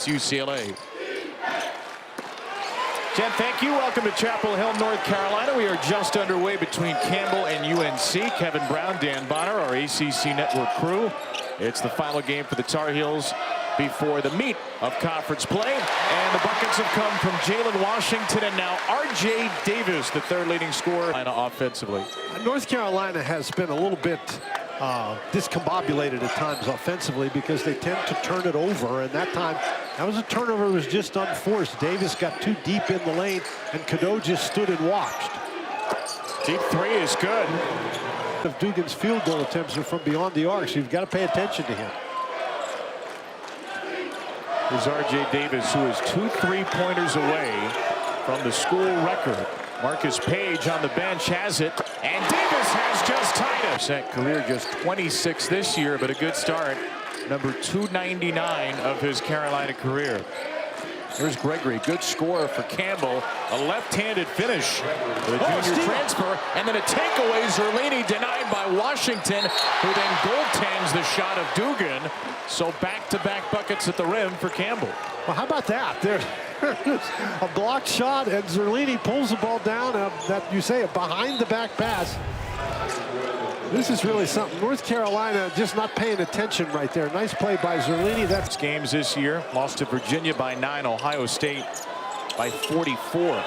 It's UCLA. Jen, thank you. Welcome to Chapel Hill, North Carolina. We are just underway between Campbell and UNC. Kevin Brown, Dan Bonner, our ACC Network crew. It's the final game for the Tar Heels before the meat of conference play. And the buckets have come from Jalen Washington and now R.J. Davis, the third leading scorer offensively. North Carolina has been a little bit discombobulated at times offensively because they tend to turn it over, and that time that was a turnover that was just unforced. Davis got too deep in the lane and Cadeau just stood and watched. Deep three is good. If Dugan's field goal attempts are from beyond the arc, so you've got to pay attention to him. Here's R.J. Davis, who is 2 3-pointers away from the school record. Marcus Page on the bench has it, and Davis has just tied us. That career just 26 this year, but a good start. Number 299 of his Carolina career. Here's Gregory, good scorer for Campbell. A left-handed finish for the junior transfer, and then a takeaway. Zerlini denied by Washington, who then goaltends the shot of Dugan. So back-to-back buckets at the rim for Campbell. Well, how about that? There's a blocked shot, and Zerlini pulls the ball down. That you say a behind-the-back pass. This is really something. North Carolina just not paying attention right there. Nice play by Zerlini. That's games this year. Lost to Virginia by 9. Ohio State by 44.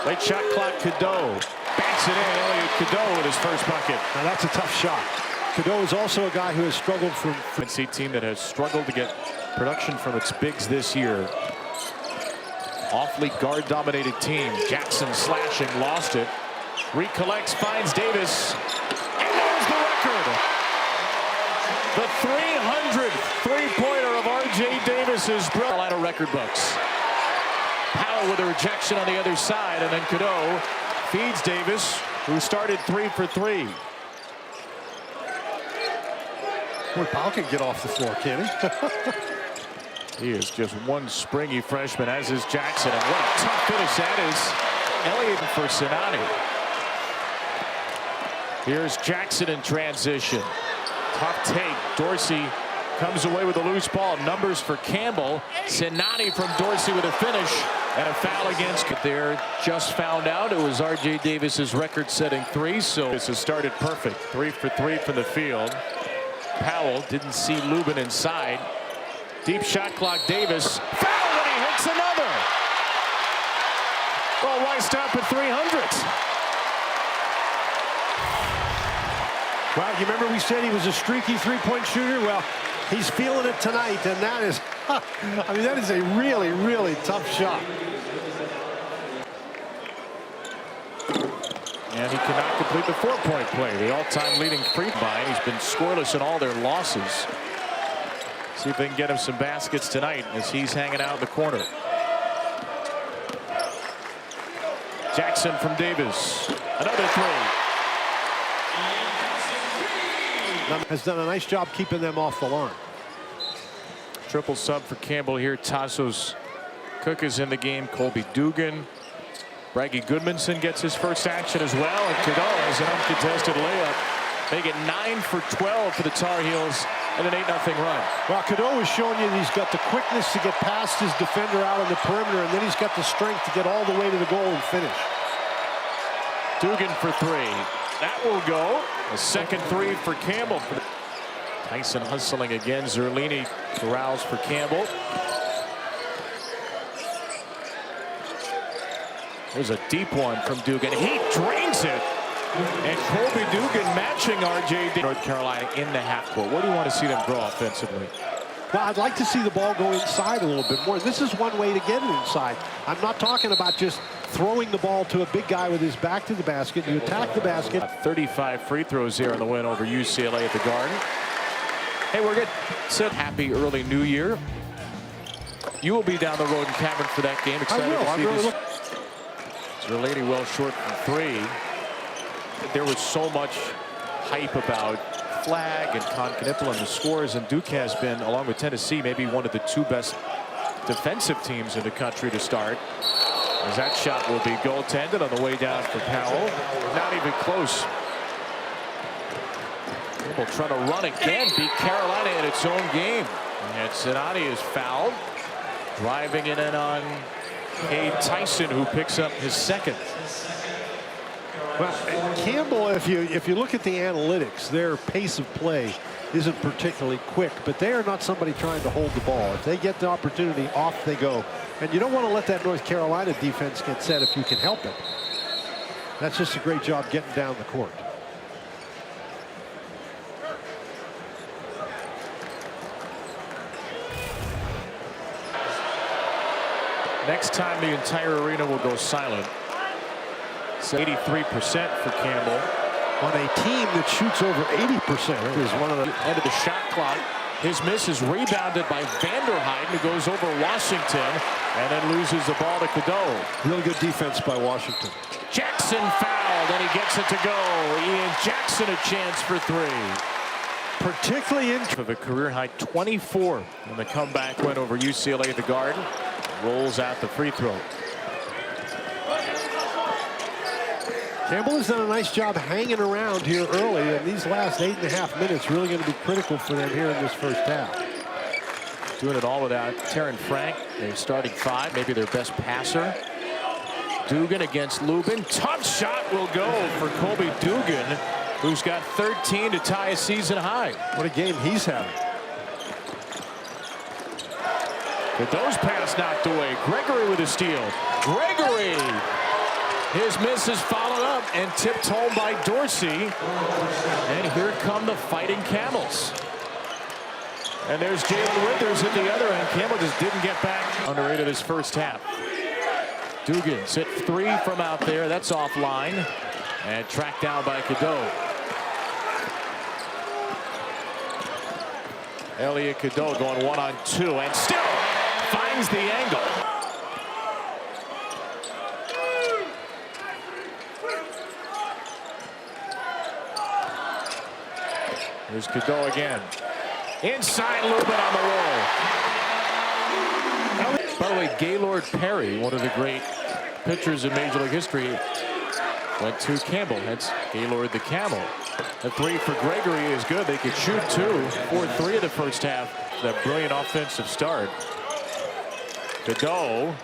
Late shot clock. Cadeau banks it in. Elliot Cadeau with his first bucket. Now that's a tough shot. Cadeau is also a guy who has struggled from NC team that has struggled to get production from its bigs this year. Awfully guard-dominated team. Jackson slashing, lost it. Recollects, finds Davis, and there's the record. The 300 three-pointer of R.J. Davis's Carolina record books. Powell with a rejection on the other side, and then Cadeau feeds Davis, who started 3 for 3. Boy, Powell can get off the floor, can he? He is just one springy freshman, as is Jackson, and what a tough finish that is. Elliott for Sinani. Here's Jackson in transition. Tough take. Dorsey comes away with a loose ball. Numbers for Campbell. Sinani from Dorsey with a finish. And a foul against there. Just found out it was R.J. Davis's record-setting 3. So this has started perfect. 3 for 3 from the field. Powell didn't see Lubin inside. Deep shot clock. Davis. Foul, and he hits another. Well, why stop at 300? Well, you remember we said he was a streaky three-point shooter? Well, he's feeling it tonight, and that is, I mean, that is a really, really tough shot. And he cannot complete the 4-point play. The all-time leading free line. He's been scoreless in all their losses. See if they can get him some baskets tonight as he's hanging out in the corner. Jackson from Davis. Another 3. Has done a nice job keeping them off the line. Triple sub for Campbell here. Tassos Cook is in the game. Colby Dugan. Braggy Goodmanson gets his first action as well. And Cadeau has an uncontested layup. Make it 9 for 12 for the Tar Heels and an 8-0 run. Well, Cadeau is showing you that he's got the quickness to get past his defender out on the perimeter, and then he's got the strength to get all the way to the goal and finish. Dugan for 3. That will go. A second 3 for Campbell. Tyson hustling again. Zerlini corrals for Campbell. There's a deep one from Dugan. He drains it. And Colby Dugan matching R.J. North Carolina in the half court. What do you want to see them grow offensively? Well, I'd like to see the ball go inside a little bit more. This is one way to get it inside. I'm not talking about just throwing the ball to a big guy with his back to the basket. You attack the basket. 35 free throws here in the win over UCLA at the Garden. Hey, we're good. So happy early New Year. You will be down the road in Cameron for that game. Excited to see this. Zerlini well short from 3. There was so much hype about Flag and Con-Knipple and the scores, and Duke has been, along with Tennessee, maybe one of the 2 best defensive teams in the country to start. As that shot will be goaltended on the way down for Powell. Not even close. Campbell trying to run again, beat Carolina in its own game. And Sinani is fouled. Driving it in on Tyson, who picks up his second. Well, Campbell, if you look at the analytics, their pace of play isn't particularly quick, but they are not somebody trying to hold the ball. If they get the opportunity, off they go. And you don't want to let that North Carolina defense get set if you can help it. That's just a great job getting down the court. Next time the entire arena will go silent. It's 83% for Campbell. On a team that shoots over 80% is one of the end of the shot clock. His miss is rebounded by Vanderheiden, who goes over Washington and then loses the ball to Cadeau. Really good defense by Washington. Jackson fouled and he gets it to go. Ian Jackson a chance for three. Particularly in of a career high 24 in the comeback win over UCLA at the Garden. Rolls out the free throw. Campbell has done a nice job hanging around here early, and these last 8.5 minutes really going to be critical for them here in this first half. Doing it all without Terran Frank, their starting five, maybe their best passer. Dugan against Lubin. Tough shot will go for Kobe Dugan, who's got 13 to tie a season high. What a game he's having. Cadeau's pass knocked away. Gregory with a steal. Gregory! His miss is followed up and tipped home by Dorsey. And here come the Fighting Camels. And there's Jalen Withers at the other end. Campbell just didn't get back. Underrated his first half. Dugan's hit three from out there. That's offline. And tracked down by Cadeau. Elliot Cadeau going 1-on-2 and still finds the angle. Here's Cadeau again. Inside Lubin on the roll. By the way, Gaylord Perry, one of the great pitchers in Major League history, went to Campbell. That's Gaylord the Camel. The three for Gregory is good. They could shoot two, 4-3 in the first half. That brilliant offensive start. Cadeau.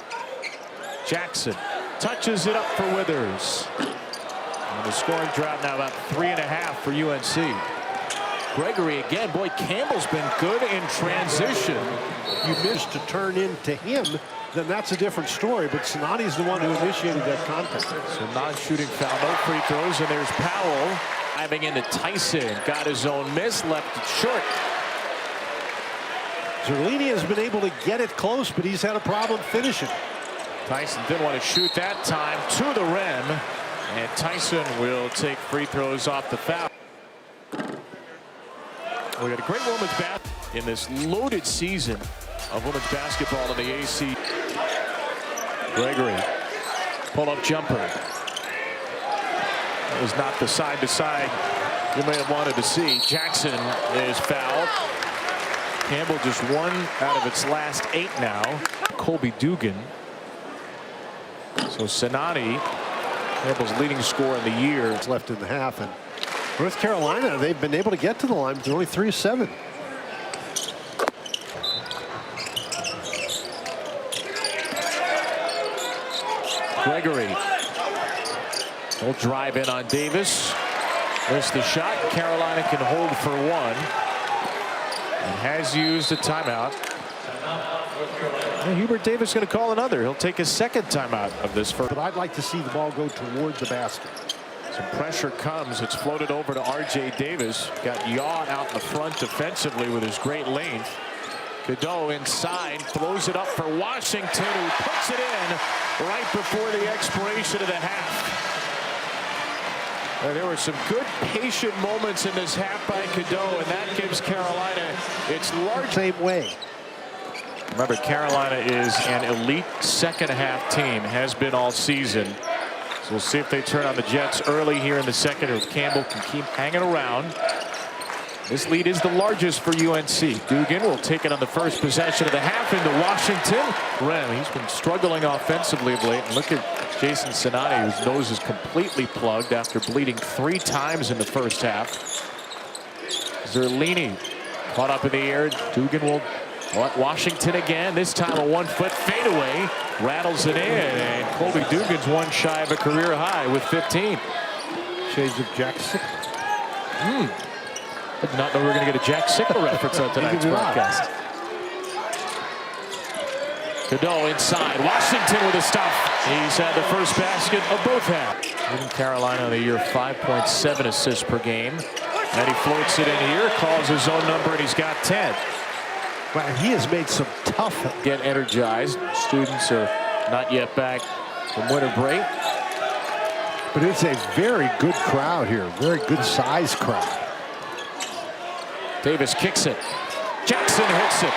Jackson touches it up for Withers. And the scoring drought now about 3.5 for UNC. Gregory again. Boy, Campbell's been good in transition. You missed to turn into him, then that's a different story. But Sinani's the one who initiated that contact. So non-shooting foul, no free throws, and there's Powell. Diving into Tyson. Got his own miss, left it short. Zerlini has been able to get it close, but he's had a problem finishing. Tyson didn't want to shoot that time to the rim. And Tyson will take free throws off the foul. We got a great women's basketball in this loaded season of women's basketball in the AC. Gregory, pull-up jumper. It was not the side-to-side you may have wanted to see. Jackson is fouled. Campbell just one out of its last 8 now. Kobe Dugan. So Sinani, Campbell's leading scorer in the year. It's left in the half, and North Carolina, they've been able to get to the line, but they're only 3 of 7. Gregory. He'll drive in on Davis. Missed the shot. Carolina can hold for one. And has used a timeout. And Hubert Davis going to call another. He'll take his second timeout of this first. But I'd like to see the ball go toward the basket. Some pressure comes. It's floated over to R.J. Davis. Got Yaw out in the front defensively with his great length. Cadeau inside, throws it up for Washington, who puts it in right before the expiration of the half. There were some good patient moments in this half by Cadeau, and that gives Carolina its large. Same way. Remember, Carolina is an elite second half team, has been all season. So we'll see if they turn on the Jets early here in the second, or if Campbell can keep hanging around. This lead is the largest for UNC. Dugan will take it on the first possession of the half into Washington. Rem, he's been struggling offensively of late. And look at Jason Sinani, whose nose is completely plugged after bleeding 3 times in the first half. Zerlini caught up in the air. Dugan will let Washington again. This time a 1-foot fadeaway. Rattles it in. And Colby Dugan's one shy of a career high with 15. Shades of Jack Sickle. I did not know we were going to get a Jack Sickle reference on tonight's broadcast. Cadeau inside. Washington with a stop. He's had the first basket of both halves. In Carolina on the year, 5.7 assists per game. And he floats it in here, calls his own number, and he's got 10. Well, he has made some tough. Get energized. Students are not yet back from winter break. But it's a very good crowd here. Very good size crowd. Davis kicks it. Jackson hits it.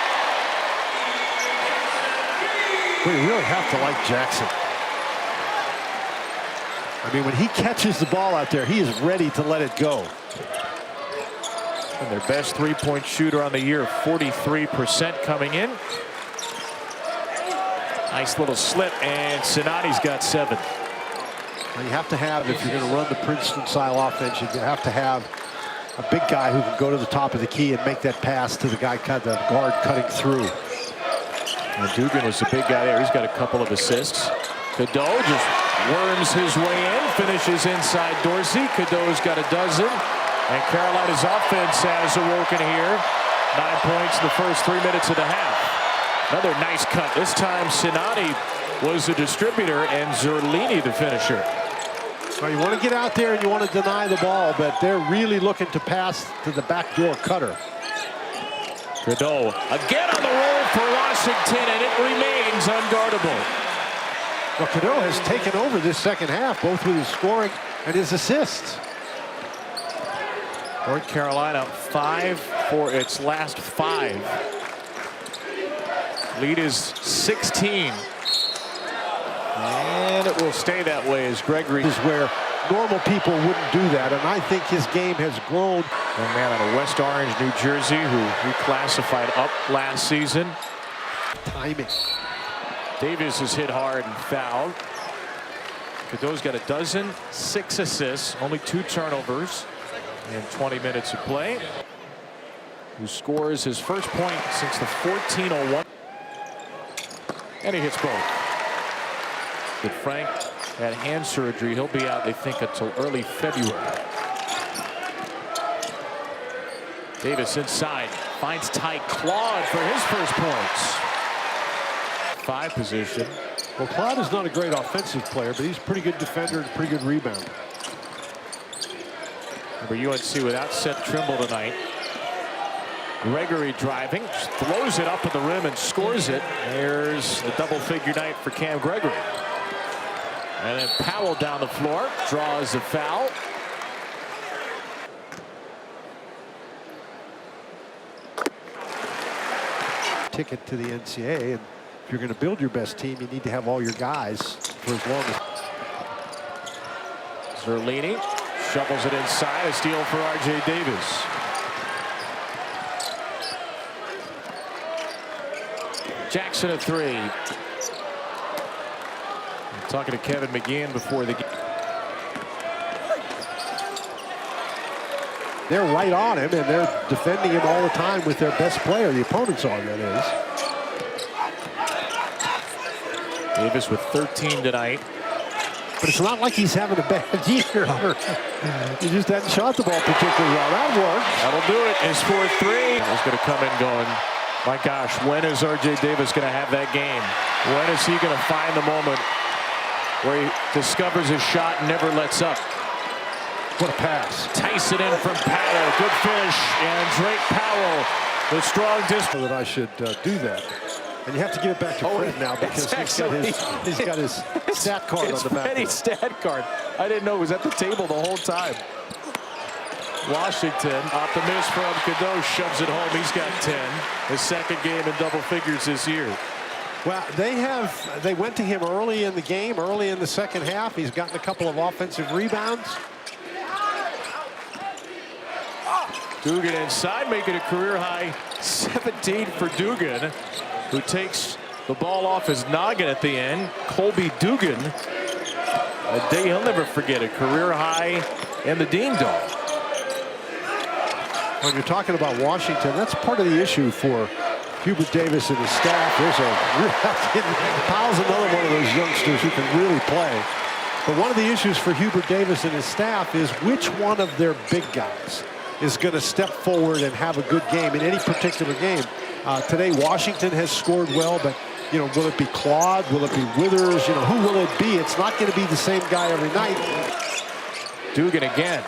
Well, you really have to like Jackson. I mean, when he catches the ball out there, he is ready to let it go. And their best three-point shooter on the year, 43% coming in. Nice little slip, and Sinati's got 7. Well, you have to have, if you're going to run the Princeton-style offense, you have to have a big guy who can go to the top of the key and make that pass to the guy, the guard cutting through. And Dugan was the big guy there. He's got a couple of assists. Cadeau just worms his way in, finishes inside Dorsey. Cadeau's got a dozen. And Carolina's offense has awoken here. 9 points in the first 3 minutes of the half. Another nice cut. This time Sinati was the distributor and Zerlini the finisher. Well, you want to get out there and you want to deny the ball, but they're really looking to pass to the backdoor cutter. Cadeau again on the roll for Washington, and it remains unguardable. Well, Cadeau has taken over this second half, both with his scoring and his assists. North Carolina 5 for its last 5. Lead is 16. And it will stay that way as Gregory is where normal people wouldn't do that, and I think his game has grown. Young man out of West Orange, New Jersey, who reclassified up last season. Timing. Davis is hit hard and fouled. Cadeau's got a dozen, 6 assists, only 2 turnovers in 20 minutes of play. Who scores his first point since the 14:01. And he hits both. But Frank had hand surgery. He'll be out, they think, until early February. Davis inside, finds tight Claude for his first points. 5 position. Well, Claude is not a great offensive player, but he's a pretty good defender and a pretty good rebounder. Remember, UNC without Seth Trimble tonight. Gregory driving, just throws it up at the rim and scores it. There's a double-figure night for Cam Gregory. And then Powell down the floor, draws the foul. Ticket to the NCAA, and if you're going to build your best team, you need to have all your guys for as long as. Zerlini shovels it inside, a steal for R.J. Davis. Jackson at 3. I'm talking to Kevin McGeehan before the game. They're right on him, and they're defending him all the time with their best player. The opponents are, that is. Davis with 13 tonight. But it's not like he's having a bad year. He just hadn't shot the ball particularly well. That worked. That'll do it. His 4-3. He's going to come in going, my gosh, when is R.J. Davis going to have that game? When is he going to find the moment where he discovers his shot and never lets up? What a pass. Tyson in from Powell. Good finish. And Drake Powell, the strong distance. That I should do that. And you have to give it back to Fred now because he's got his stat card on the back. It's stat card. I didn't know it was at the table the whole time. Washington, off the miss from Cadeau, shoves it home. He's got 10. His second game in double figures this year. Well, they went to him early in the game, early in the second half. He's gotten a couple of offensive rebounds. Dugan inside, making a career high 17 for Dugan, who takes the ball off his noggin at the end. Colby Dugan, a day he'll never forget, a career high in the Dean Dome. When you're talking about Washington, that's part of the issue for Hubert Davis and his staff. Powell's another one of those youngsters who can really play. But one of the issues for Hubert Davis and his staff is which one of their big guys is going to step forward and have a good game in any particular game. Today, Washington has scored well, but will it be Claude? Will it be Withers? Who will it be? It's not going to be the same guy every night. Dugan again.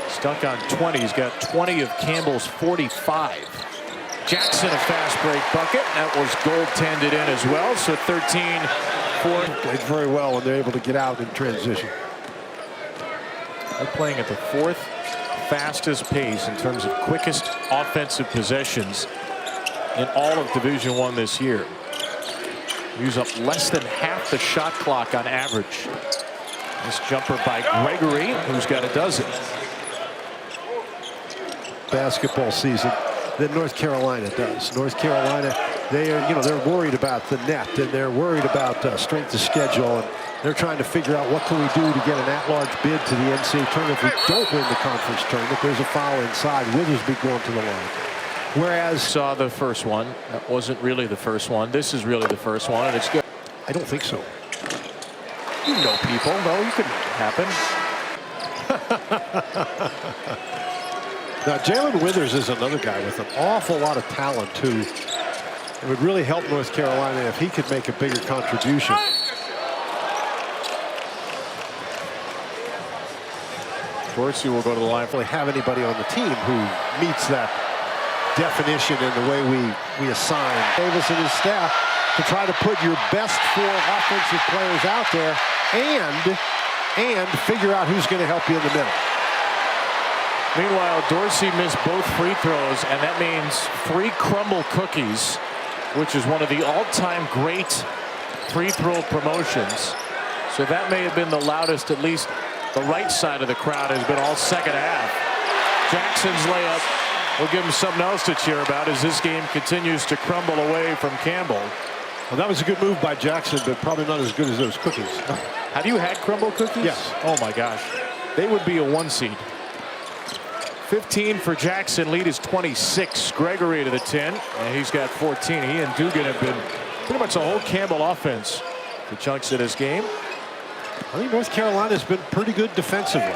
Stuck on 20. He's got 20 of Campbell's 45. Jackson, a fast break bucket. That was goaltended in as well. So 13-4. Played very well when they're able to get out in transition. They're playing at the 4th fastest pace in terms of quickest offensive possessions in all of Division I this year. Use up less than half the shot clock on average. This jumper by Gregory, who's got a dozen. Basketball season than North Carolina does. North Carolina, they're worried about the net, and they're worried about strength of schedule, and they're trying to figure out what can we do to get an at-large bid to the NCAA tournament. If we don't win the conference tournament, there's a foul inside. Withersby going to the line. Whereas saw the first one. That wasn't really the first one. This is really the first one, and it's good. I don't think so. You know people. No, you could make it happen. Now, Jalen Withers is another guy with an awful lot of talent, too. It would really help North Carolina if he could make a bigger contribution. Dorsey will go to the line. Really have anybody on the team who meets that definition in the way we assign Davis and his staff to try to put your best 4 offensive players out there and figure out who's going to help you in the middle. Meanwhile, Dorsey missed both free throws, and that means 3 crumble cookies, which is one of the all-time great free throw promotions. So that may have been the loudest. At least the right side of the crowd has been all second half. Jackson's layup will give him something else to cheer about as this game continues to crumble away from Campbell. Well, that was a good move by Jackson, but probably not as good as those cookies. Have you had crumble cookies? Yes. Oh my gosh. They would be a 1 seed. 15 for Jackson. Lead is 26. Gregory to the 10, and he's got 14. He and Dugan have been pretty much a whole Campbell offense for chunks of this game. I think North Carolina's been pretty good defensively.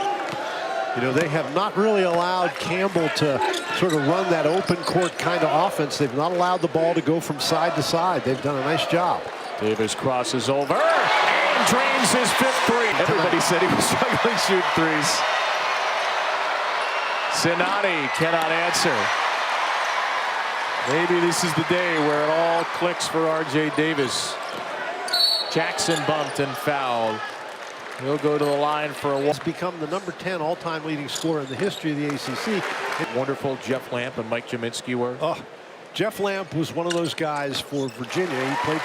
They have not really allowed Campbell to sort of run that open court kind of offense. They've not allowed the ball to go from side to side. They've done a nice job. Davis crosses over and drains his 5th 3. Everybody said he was struggling shooting threes. Sinati cannot answer. Maybe this is the day where it all clicks for R.J. Davis. Jackson bumped and fouled. He'll go to the line for a He's become the number 10 all-time leading scorer in the history of the ACC. Wonderful Jeff Lamp and Mike Jaminski were. Jeff Lamp was one of those guys for Virginia. He played.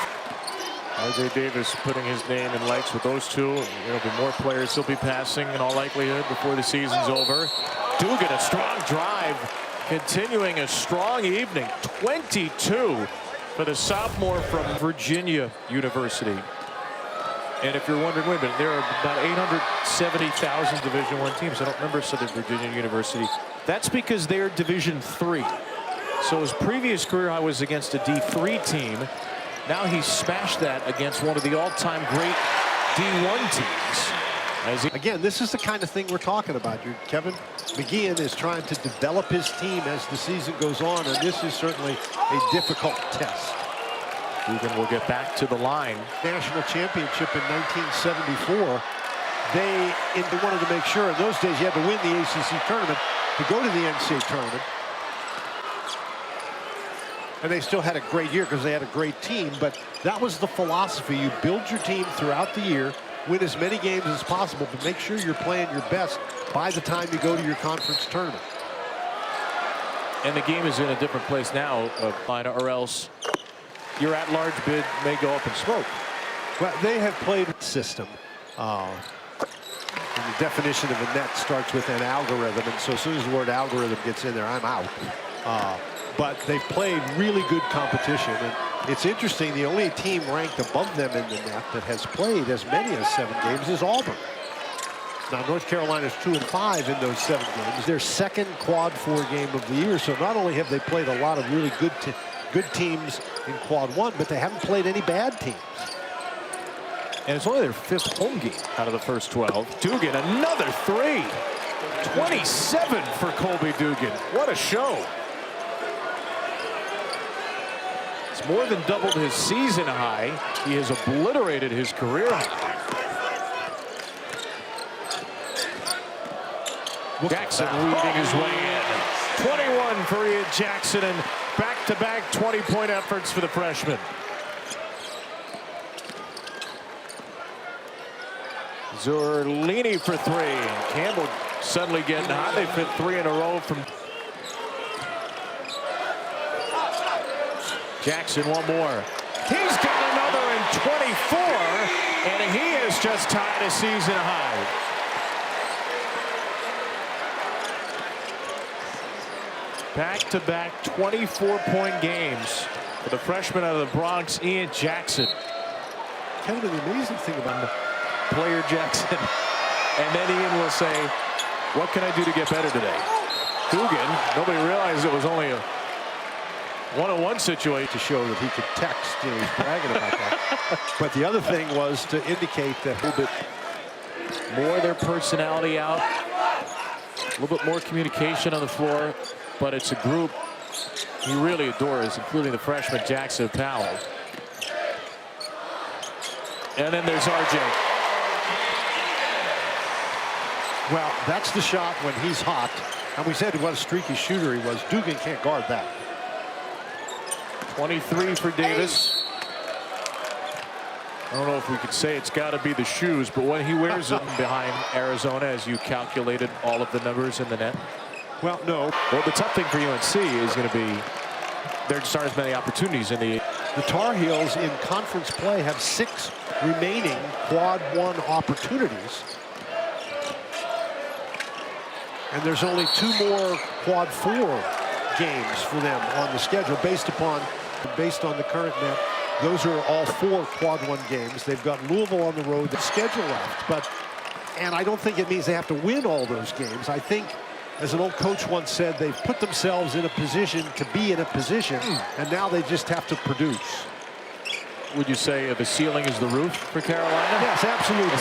R.J. Davis putting his name in lights with those two. There'll be more players he'll be passing in all likelihood before the season's over. Dugan, a strong drive, continuing a strong evening. 22 for the sophomore from Virginia University. And if you're wondering, wait a minute, there are about 870,000 Division I teams. I don't remember Southern Virginia University. That's because they're Division III. So his previous career high was against a D3 team. Now he's smashed that against one of the all-time great D1 teams. Again, this is the kind of thing we're talking about. Kevin McGeehan is trying to develop his team as the season goes on, and this is certainly a difficult test. Dugan will get back to the line. National championship in 1974. They wanted to make sure in those days you had to win the ACC tournament to go to the NCAA tournament. And they still had a great year because they had a great team, but that was the philosophy. You build your team throughout the year, win as many games as possible, but make sure you're playing your best by the time you go to your conference tournament. And the game is in a different place now, or else your at-large bid may go up in smoke. Well, they have played a system. And the definition of a net starts with an algorithm, and so as soon as the word algorithm gets in there, I'm out. But they've played really good competition, and it's interesting, the only team ranked above them in the net that has played as many as 7 games is Auburn. Now, North Carolina's 2-5 in those 7 games. Their second Quad 4 game of the year. So not only have they played a lot of really good teams in Quad 1, but they haven't played any bad teams. And it's only their 5th home game out of the first 12. Dugan, another 3. 27 for Colby Dugan. What a show. It's more than doubled his season high. He has obliterated his career high. Jackson leading his way in. 21 for Ian Jackson, and back-to-back 20-point efforts for the freshman. Zerlini for 3. Campbell suddenly getting hot. They've hit 3 in a row from Jackson. One more. He's got another in 24, and he has just tied a season high. Back-to-back 24-point games for the freshman out of the Bronx, Ian Jackson. Kind of the amazing thing about him. Player Jackson. And then Ian will say, what can I do to get better today? Dugan, nobody realized it was only a one-on-one situation. To show that he could text, you know, he's bragging about that. But the other thing was to indicate that A little bit more of their personality out. A little bit more communication on the floor. But it's a group he really adores, including the freshman Jackson Powell. And then there's RJ. well, that's the shot when he's hot. And we said what a streaky shooter he was. Dugan can't guard that. 23 for Davis. I don't know if we could say it's got to be the shoes, but when he wears them behind Arizona, as you calculated all of the numbers in the net. Well, no. Well, the tough thing for UNC is going to be there just aren't as many opportunities in the. The Tar Heels in conference play have 6 remaining Quad 1 opportunities. And there's only 2 more Quad 4 games for them on the schedule based on the current net. Those are all 4 Quad 1 games. They've got Louisville on the road, the schedule left. And I don't think it means they have to win all those games. I think, as an old coach once said, they've put themselves in a position to be in a position, and now they just have to produce. Would you say the ceiling is the roof for Carolina? Yes, absolutely.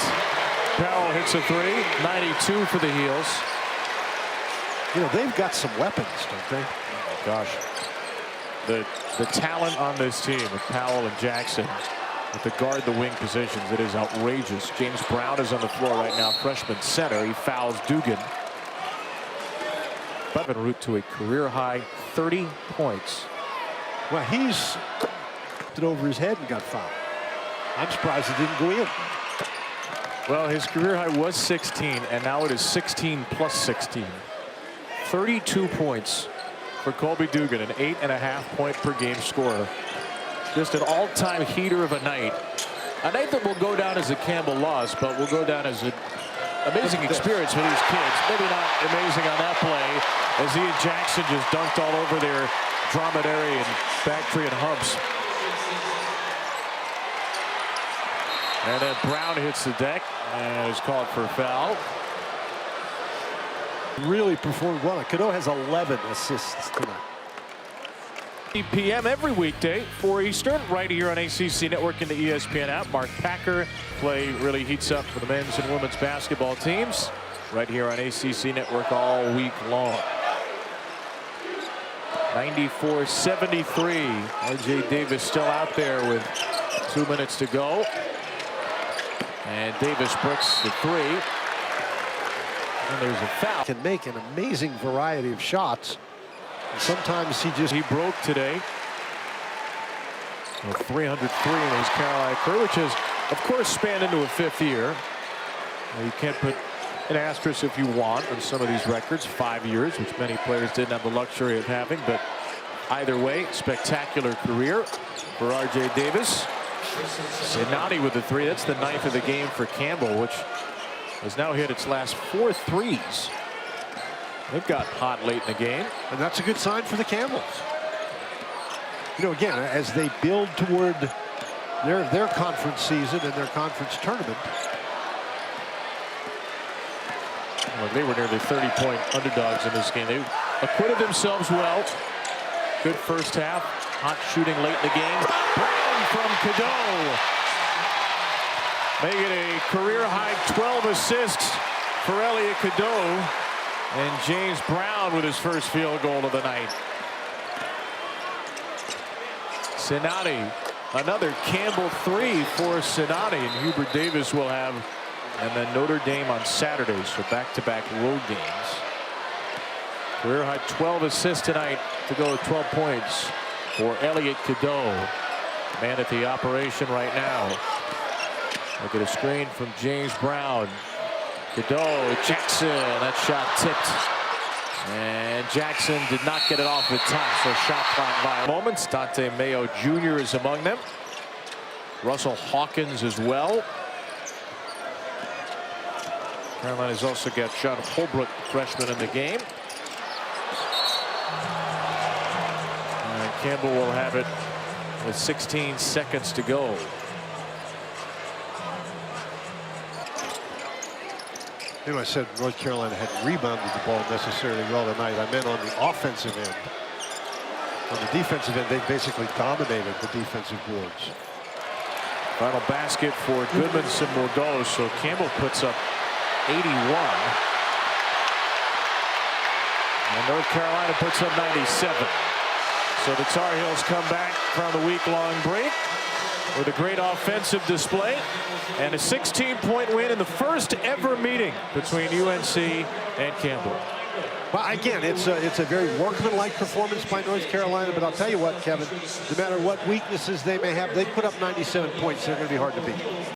Powell hits a 3, 92 for the Heels. You know, they've got some weapons, don't they? Oh, gosh. The talent on this team with Powell and Jackson with the guard the wing positions, it is outrageous. James Brown is on the floor right now, freshman center. He fouls Dugan. But en route to a career high 30 points. Well, he's it over his head and got fouled. I'm surprised it didn't go in. Well, his career high was 16, and now it is 16 plus 16. 32 points for Colby Dugan, an 8.5 point per game scorer. Just an all-time heater of a night. A night that will go down as a Campbell loss, but will go down as an amazing experience for these kids. Maybe not amazing on that play, as Ian Jackson just dunked all over their dromedary and Bactria and humps. And then Brown hits the deck and is called for a foul. Really performed well. Cadeau has 11 assists tonight. 8 p.m. every weekday, 4 Eastern, right here on ACC Network and the ESPN app. Mark Packer play really heats up for the men's and women's basketball teams right here on ACC Network all week long. 94-73. RJ Davis still out there with 2 minutes to go. And Davis bricks the 3. And there's a foul. Can make an amazing variety of shots. And sometimes he broke today. A 303 in his Carolina career, which has, of course, spanned into a 5th year. Now, you can't put an asterisk if you want on some of these records. 5 years, which many players didn't have the luxury of having. But either way, spectacular career for RJ Davis. Sinati with the 3. That's the 9th of the game for Campbell, which has now hit its last 4 threes. They've got hot late in the game. And that's a good sign for the Campbells. You know, again, as they build toward their conference season and their conference tournament, Well, they were nearly 30-point underdogs in this game. They acquitted themselves well. Good first half. Hot shooting late in the game. Brown from Cadeau. Make it a career-high 12 assists for Elliot Cadeau. And James Brown with his first field goal of the night. Sinati, another Campbell 3 for Sinati, and Hubert Davis will have, and then Notre Dame on Saturday, so back-to-back road games. Career high 12 assists tonight to go with 12 points for Elliot Cadeau. Man at the operation right now. Look at a screen from James Brown. Cadeau, Jackson, that shot tipped. And Jackson did not get it off the top, so shot clock by moments. Dante Mayo Jr. is among them. Russell Hawkins as well. Carolina's also got John Holbrook, freshman, in the game. And Campbell will have it with 16 seconds to go. You know, I said North Carolina hadn't rebounded the ball necessarily well tonight. I meant on the offensive end. On the defensive end, they basically dominated the defensive boards. Final basket for Goodmanson will go, so Campbell puts up 81. And North Carolina puts up 97. So the Tar Heels come back from the week-long break with a great offensive display and a 16-point win in the first ever meeting between UNC and Campbell. Well, again, it's a very workmanlike performance by North Carolina, but I'll tell you what, Kevin, no matter what weaknesses they may have, they put up 97 points. They're going to be hard to beat.